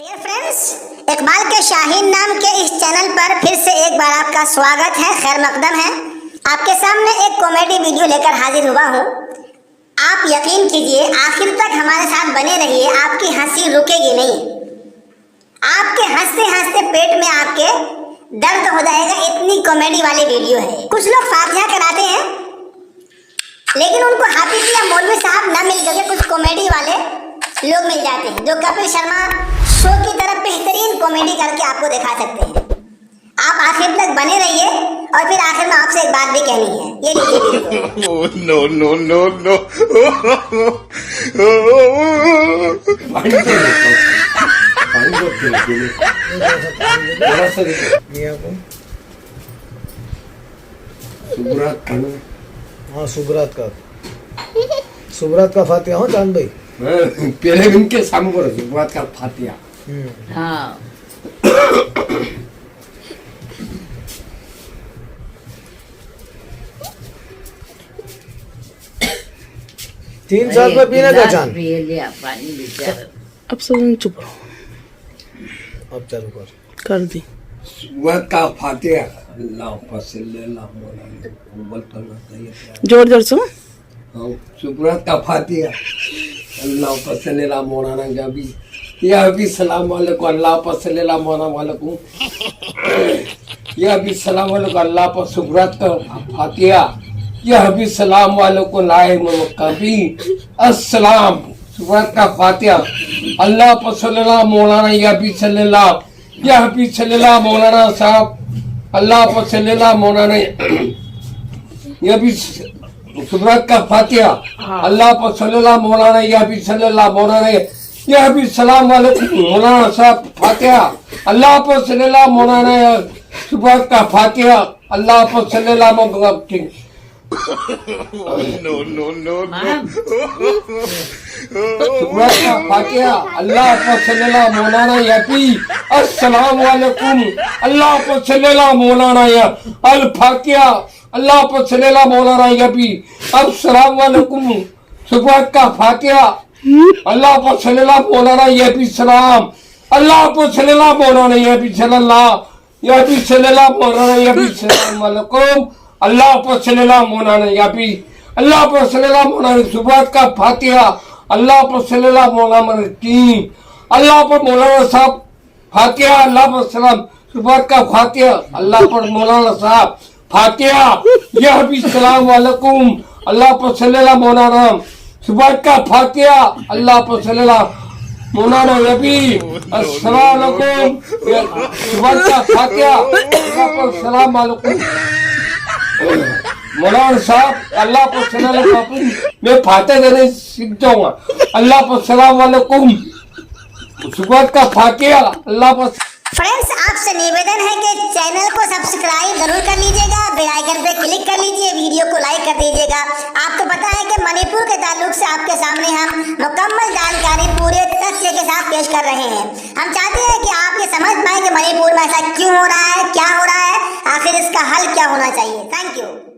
Dear friends, Iqbal के शाहीन नाम के इस चैनल पर फिर से एक बार आपका स्वागत है, खैर मकदम है। आपके सामने एक कॉमेडी वीडियो लेकर हाजिर हुआ हूँ। आप यकीन कीजिए, आखिर तक हमारे साथ बने रहिए, आपकी हंसी रुकेगी नहीं। आपके हंसते हंसते पेट में आपके दर्द हो जाएगा, इतनी कॉमेडी वाली वीडियो है। कुछ लोग फातिहा कराते हैं, लेकिन उनको हाफिज या मौलवी साहब न मिल करके कुछ कॉमेडी वाले लोग मिल जाते हैं, जो कपिल शर्मा शो की तरह बेहतरीन कॉमेडी करके आपको दिखा सकते हैं। आप आखिर तक बने रहिए और फिर आखिर में आपसे एक बात भी कहनी है, ये लीजिए। नो नो नो नो सुबरात का फातिहा हो चांद भाई। पहले दिन के शाम को सुबरात का फातिहा। हाँ, 3 साल में पीने का चांद। पिए लिया पानी बेचारा। अब सब चुप रहो, अब चालू कर दी। सुबरात का फातिहा। अल्लाह फसल्लल्लाहु अलैहि वसल्लम। जोर जोर से सुबरात का फातिहा। अल्लाह फसल्लल्लाहु मौलाना जाबी या भी सलाम वालेकुम। अल्लाह फसल्लल्लाहु मौलाना वालेकुम या भी सलाम वालेकुम। अल्लाह पर सुबरात का फातिहा। यह भी सलाम वालेकुम लाए कभी अस्सलाम। सुबरात का फातिहा। अल्लाह पर सल्लल्लाहु मौलाना या भी सल्लल्लाहु यह भी सल्लल्लाहु मौलाना साहब। अल्लाह पर सल्लल्लाहु मौलाना यह भी सुबरात का फातिहा। अल्लाह पर सल्लल्लाहु मौलाना यह भी सल्लल्लाहु मौलाना यह भी सलाम वालेकुम मौलाना साहब फातिहा। अल्लाह पर सल्लल्लाहु मौलाना सुबरात का फातिहा। अल्लाह पर सल्लल्लाहु नो नो नो सुबरात का फातिहा। अल्लाह पर सल्लल्लाहु मौलाना यह भी अस्सलाम वालेकुम। अल्लाह पर सल्लल्लाहु मौलाना यह अल फातिहा। अल्लाह पर सल्लल्लाहु मौलाना यह भी अस्सलाम वालेकुम। सुबरात का फातिहा। अल्लाह पर सल्लल्लाहु मौलाना यह भी सलाम। अल्लाह पर सल्लल्लाहु मौलाना यह भी सल्लल्लाहु यह भी सल्लल्लाहु मौलाना यह भी सलाम वालेकुम। अल्लाह पर सल्लल्लाहु मौलाना यह भी अल्लाह पर सल्लल्लाहु मौलाना सुबरात का फातिहा। अल्लाह पर सल्लल्लाहु मौलाना टीम। अल्लाह पर मौलाना साहब फातिहा। अल्लाह पर सलाम सुबरात का फातिहा। अल्लाह पर मौलाना साहब फातिहा। यह भी सलाम वालेकुम। अल्लाह पर सल्लल्लाहु मौलाना सुबरात का फातिहा। अल्लाह पर सल्लल्लाहु मौलाना यह भी अस्सलाम वालेकुम। सुबरात का फातिहा। अल्लाह पर सलाम वालेकुम मौलाना साहब। अल्लाह पर सल्लल्लाहु मैं फातिहा देने सीख जाऊंगा। अल्लाह पर सलाम वालेकुम सुबरात का फातिहा। अल्लाह पर। फ्रेंड्स, आपसे निवेदन है कि चैनल को सब्सक्राइब जरूर कर लीजिएगा, बेल आइकन पे क्लिक कर लीजिए, वीडियो को लाइक कर दीजिएगा। आपको पता है कि मणिपुर के ताल्लुक से आपके सामने हम मुकम्मल जानकारी पूरे तथ्य के साथ पेश कर रहे हैं। हम चाहते हैं कि आप ये समझ पाएं कि मणिपुर में ऐसा क्यों हो रहा है, क्या हो रहा है, आखिर इसका हल क्या होना चाहिए। Thank you.